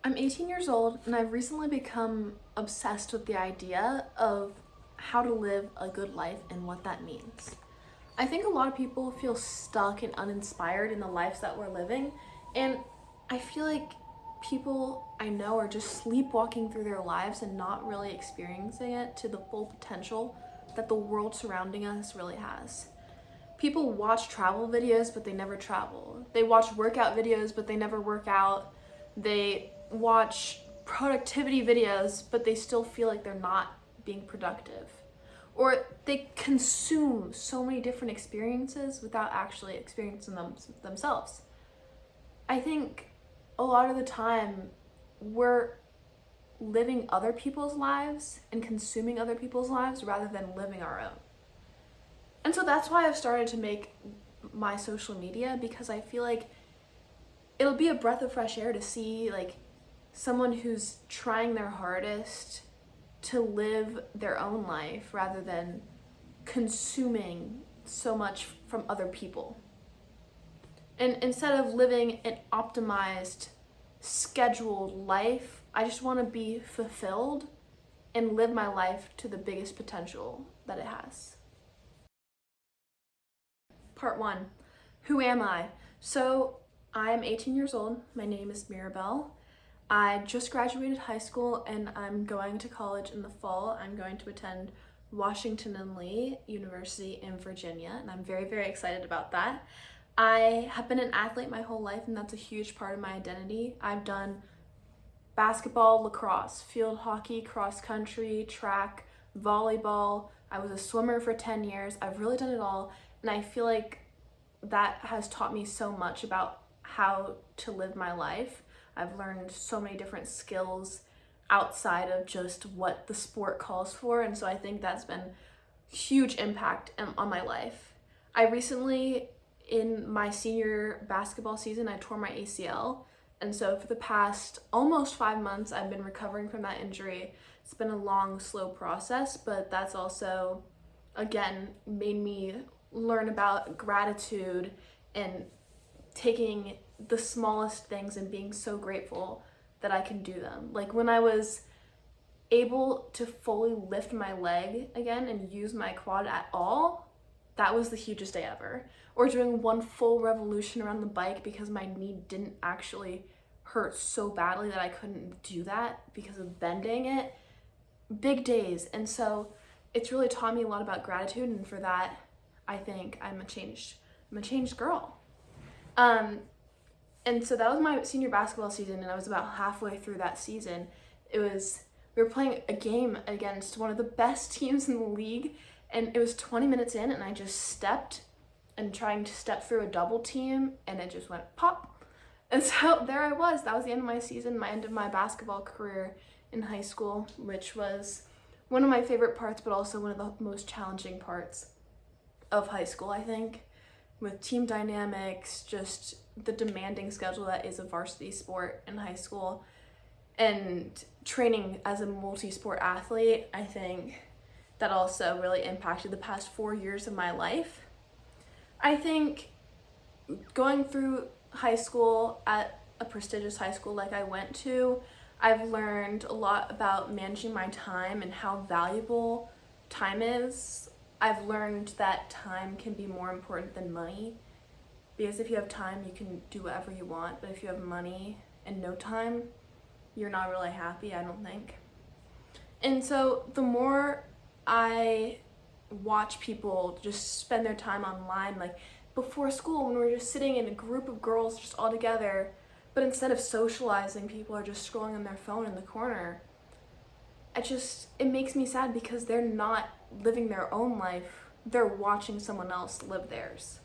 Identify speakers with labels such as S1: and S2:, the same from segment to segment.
S1: I'm 18 years old and I've recently become obsessed with the idea of how to live a good life and what that means. I think a lot of people feel stuck and uninspired in the lives that we're living, and I feel like people I know are just sleepwalking through their lives and not really experiencing it to the full potential that the world surrounding us really has. People watch travel videos, but they never travel. They watch workout videos, but they never work out. They watch productivity videos, but they still feel like they're not being productive. Or they consume so many different experiences without actually experiencing them themselves. I think a lot of the time we're living other people's lives and consuming other people's lives rather than living our own. And so that's why I've started to make my social media, because I feel like it'll be a breath of fresh air to see like someone who's trying their hardest to live their own life rather than consuming so much from other people. And instead of living an optimized, scheduled life, I just want to be fulfilled and live my life to the biggest potential that it has. Part 1. Who am I? So, I am 18 years old. My name is Mirabel. I just graduated high school and I'm going to college in the fall. I'm going to attend Washington and Lee University in Virginia, and I'm very, very excited about that. I have been an athlete my whole life, and that's a huge part of my identity. I've done basketball, lacrosse, field hockey, cross country, track, volleyball. I was a swimmer for 10 years. I've really done it all, and I feel like that has taught me so much about how to live my life. I've learned so many different skills outside of just what the sport calls for, and so I think that's been huge impact on my life. I recently, in my senior basketball season, I tore my ACL, and so for the past almost 5 months I've been recovering from that injury. It's been a long, slow process, but that's also, again, made me learn about gratitude and taking the smallest things and being so grateful that I can do them. Like when I was able to fully lift my leg again and use my quad at all, that was the hugest day ever. Or doing one full revolution around the bike because my knee didn't actually hurt so badly that I couldn't do that because of bending it. Big days. And so it's really taught me a lot about gratitude, and for that I think I'm a changed girl. And so that was my senior basketball season, and I was about halfway through that season. We were playing a game against one of the best teams in the league, and it was 20 minutes in, and I just stepped and trying to step through a double team, and it just went pop. And so there I was. That was the end of my season, my end of my basketball career in high school, which was one of my favorite parts, but also one of the most challenging parts of high school, I think, with team dynamics, just the demanding schedule that is a varsity sport in high school, and training as a multi-sport athlete. I think that also really impacted the past 4 years of my life. I think going through high school at a prestigious high school like I went to, I've learned a lot about managing my time and how valuable time is. I've learned that time can be more important than money, because if you have time, you can do whatever you want, but if you have money and no time, you're not really happy, I don't think. And so the more I watch people just spend their time online, like before school when we're just sitting in a group of girls just all together, but instead of socializing, people are just scrolling on their phone in the corner. It makes me sad because they're not living their own life, they're watching someone else live theirs.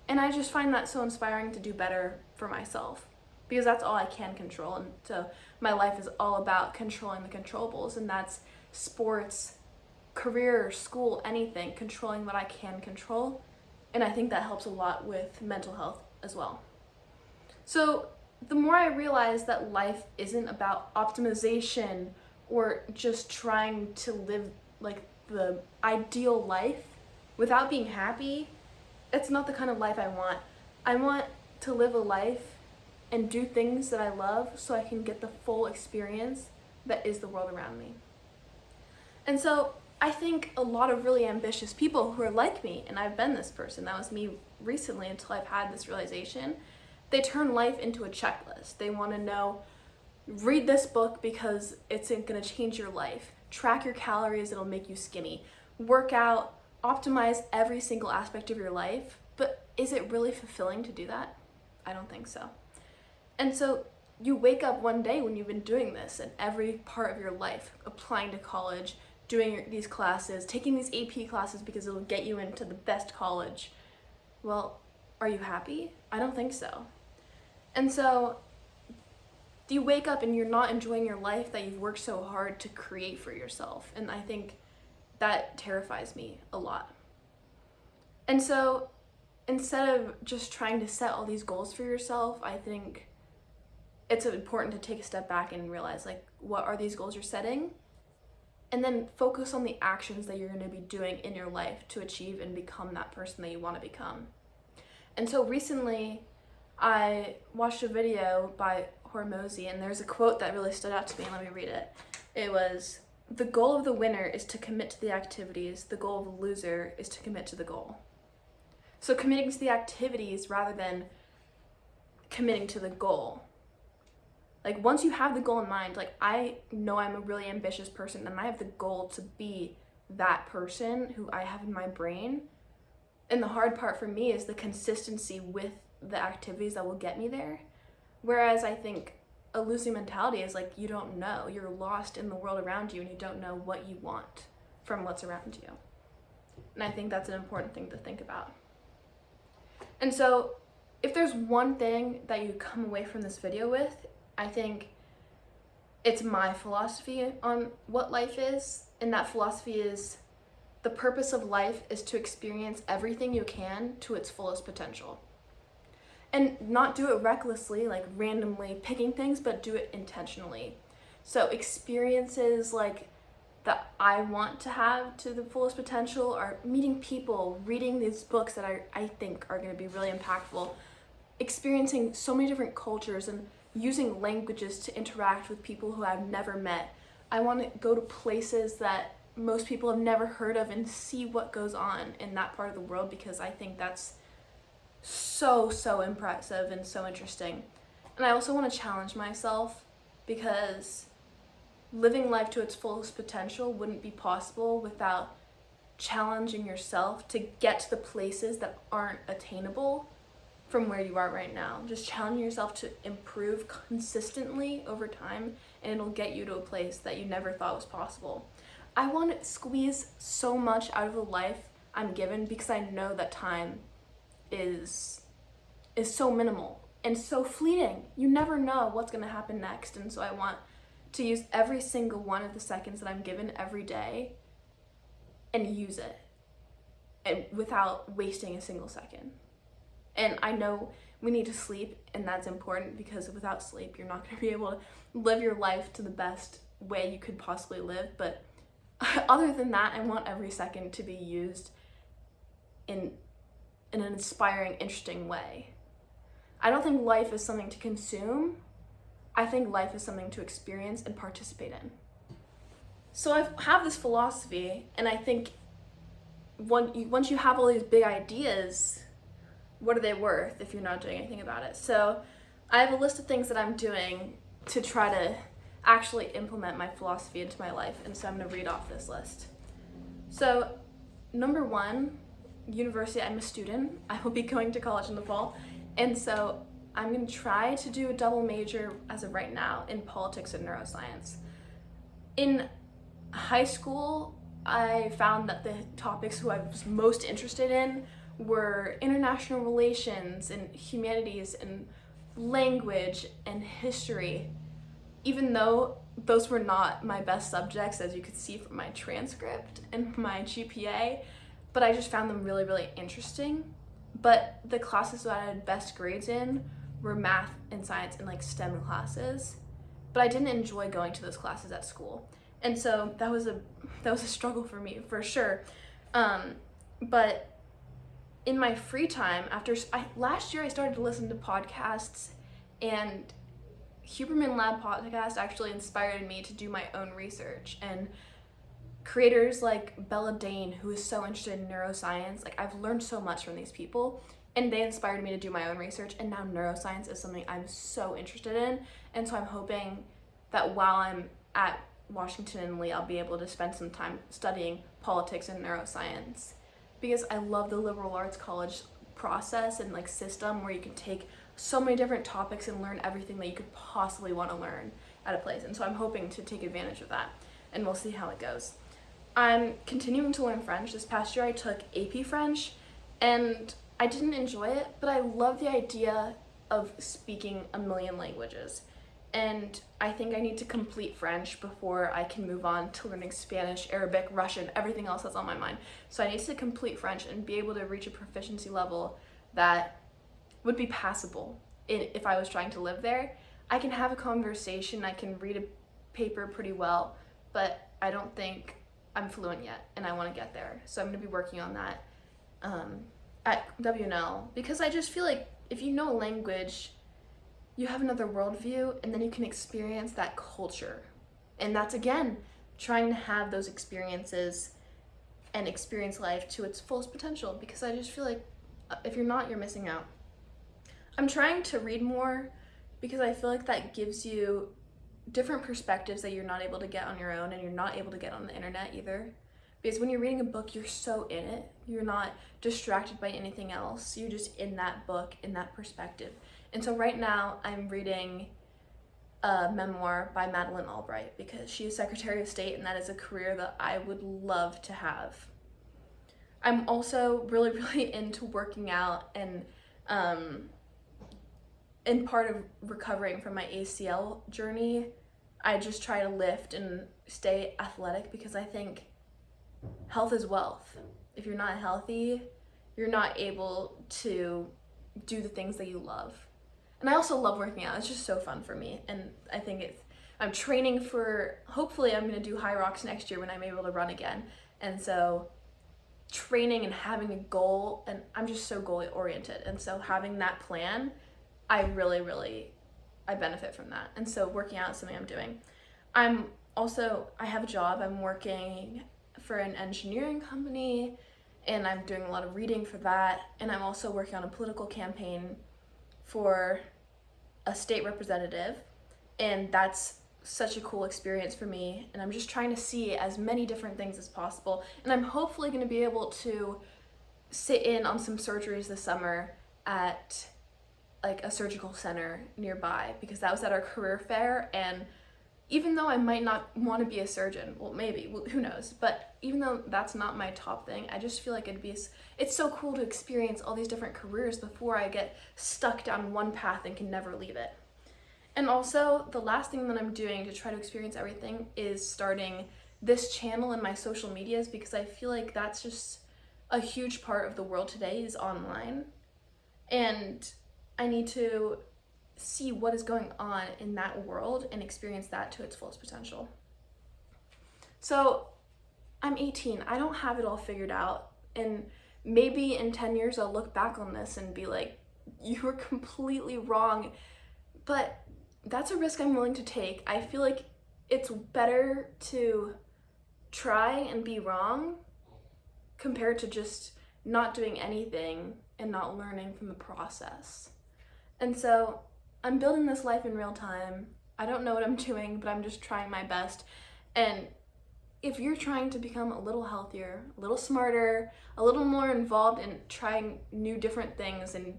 S1: And I just find that so inspiring to do better for myself, because that's all I can control. And so my life is all about controlling the controllables, and that's sports, career, school, anything, controlling what I can control. And I think that helps a lot with mental health as well. So the more I realize that life isn't about optimization or just trying to live like the ideal life without being happy, it's not the kind of life I want. I want to live a life and do things that I love so I can get the full experience that is the world around me. And so I think a lot of really ambitious people who are like me, and I've been this person, that was me recently until I've had this realization, they turn life into a checklist. They want to know, read this book because it's going to change your life. Track your calories, it'll make you skinny. Work out, optimize every single aspect of your life. But is it really fulfilling to do that? I don't think so. And so you wake up one day when you've been doing this in every part of your life, applying to college, doing these classes, taking these AP classes because it'll get you into the best college. Well, are you happy? I don't think so. And so you wake up and you're not enjoying your life that you've worked so hard to create for yourself. And I think that terrifies me a lot. And so instead of just trying to set all these goals for yourself, I think it's important to take a step back and realize, like, what are these goals you're setting? And then focus on the actions that you're going to be doing in your life to achieve and become that person that you want to become. And so recently, I watched a video by Hormozy, and there's a quote that really stood out to me, and let me read it. It was, "The goal of the winner is to commit to the activities. The goal of the loser is to commit to the goal." So committing to the activities rather than committing to the goal. Like, once you have the goal in mind, like, I know I'm a really ambitious person and I have the goal to be that person who I have in my brain. And the hard part for me is the consistency with the activities that will get me there. Whereas I think a losing mentality is like, you don't know. You're lost in the world around you and you don't know what you want from what's around you. And I think that's an important thing to think about. And so if there's one thing that you come away from this video with, I think it's my philosophy on what life is. And that philosophy is, the purpose of life is to experience everything you can to its fullest potential. And not do it recklessly, like randomly picking things, but do it intentionally. So experiences like that I want to have to the fullest potential are meeting people, reading these books that I think are going to be really impactful, experiencing so many different cultures and using languages to interact with people who I've never met. I want to go to places that most people have never heard of and see what goes on in that part of the world, because I think that's so impressive and so interesting. And I also want to challenge myself, because living life to its fullest potential wouldn't be possible without challenging yourself to get to the places that aren't attainable from where you are right now. Just challenge yourself to improve consistently over time, and it'll get you to a place that you never thought was possible. I want to squeeze so much out of the life I'm given, because I know that time is so minimal and so fleeting. You never know what's going to happen next. And so I want to use every single one of the seconds that I'm given every day and use it, and without wasting a single second. And I know we need to sleep, and that's important, because without sleep, you're not going to be able to live your life to the best way you could possibly live. But other than that, I want every second to be used in an inspiring, interesting way. I don't think life is something to consume. I think life is something to experience and participate in. So I have this philosophy, and I think once you have all these big ideas, what are they worth if you're not doing anything about it? So I have a list of things that I'm doing to try to actually implement my philosophy into my life, and so I'm going to read off this list. So number 1, university. I'm a student. I will be going to college in the fall, and so I'm going to try to do a double major as of right now in politics and neuroscience. In high school, I found that the topics who I was most interested in were international relations and humanities and language and history, even though those were not my best subjects, as you could see from my transcript and my GPA, but I just found them really, really interesting. But the classes that I had best grades in were math and science and like STEM classes, but I didn't enjoy going to those classes at school. And so that was a struggle for me, for sure. But in my free time, last year I started to listen to podcasts And Huberman Lab podcast actually inspired me to do my own research, and creators like Bella Dane, who is so interested in neuroscience, like I've learned so much from these people, and they inspired me to do my own research, and now neuroscience is something I'm so interested in. And so I'm hoping that while I'm at Washington and Lee, I'll be able to spend some time studying politics and neuroscience, because I love the liberal arts college process and like system where you can take so many different topics and learn everything that you could possibly want to learn at a place. And so I'm hoping to take advantage of that, and we'll see how it goes. I'm continuing to learn French. This past year I took AP French, and I didn't enjoy it, but I love the idea of speaking a million languages. And I think I need to complete French before I can move on to learning Spanish, Arabic, Russian, everything else that's on my mind. So I need to complete French and be able to reach a proficiency level that would be passable if I was trying to live there. I can have a conversation, I can read a paper pretty well, but I don't think I'm fluent yet, and I want to get there. So I'm going to be working on that at WNL, because I just feel like if you know a language, you have another worldview, and then you can experience that culture. And that's, again, trying to have those experiences and experience life to its fullest potential, because I just feel like if you're not, you're missing out. I'm trying to read more because I feel like that gives you different perspectives that you're not able to get on your own, and you're not able to get on the internet either. Because when you're reading a book, you're so in it. You're not distracted by anything else. You're just in that book, in that perspective. And so right now I'm reading a memoir by Madeleine Albright, because she is Secretary of State, and that is a career that I would love to have. I'm also really, really into working out, and part of recovering from my ACL journey, I just try to lift and stay athletic, because I think health is wealth. If you're not healthy, you're not able to do the things that you love. And I also love working out. It's just so fun for me. And I think I'm training for, hopefully I'm going to do High Rocks next year when I'm able to run again. And so training and having a goal, and I'm just so goal oriented. And so having that plan, I really, really, I benefit from that. And so working out is something I'm doing. I have a job. I'm working for an engineering company, and I'm doing a lot of reading for that. And I'm also working on a political campaign for a state representative. And that's such a cool experience for me. And I'm just trying to see as many different things as possible. And I'm hopefully going to be able to sit in on some surgeries this summer at like a surgical center nearby, because that was at our career fair. And even though I might not want to be a surgeon, well, maybe, who knows, but even though that's not my top thing, I just feel like it's so cool to experience all these different careers before I get stuck down one path and can never leave it. And also, the last thing that I'm doing to try to experience everything is starting this channel in my social medias, because I feel like that's just a huge part of the world today is online. And I need to see what is going on in that world and experience that to its fullest potential. So I'm 18. I don't have it all figured out. And maybe in 10 years, I'll look back on this and be like, you were completely wrong. But that's a risk I'm willing to take. I feel like it's better to try and be wrong compared to just not doing anything and not learning from the process. And so I'm building this life in real time. I don't know what I'm doing, but I'm just trying my best. And if you're trying to become a little healthier, a little smarter, a little more involved in trying new different things and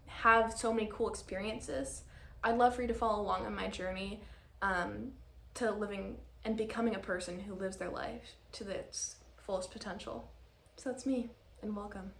S1: have so many cool experiences, I'd love for you to follow along on my journey to living and becoming a person who lives their life to its fullest potential. So that's me, and welcome.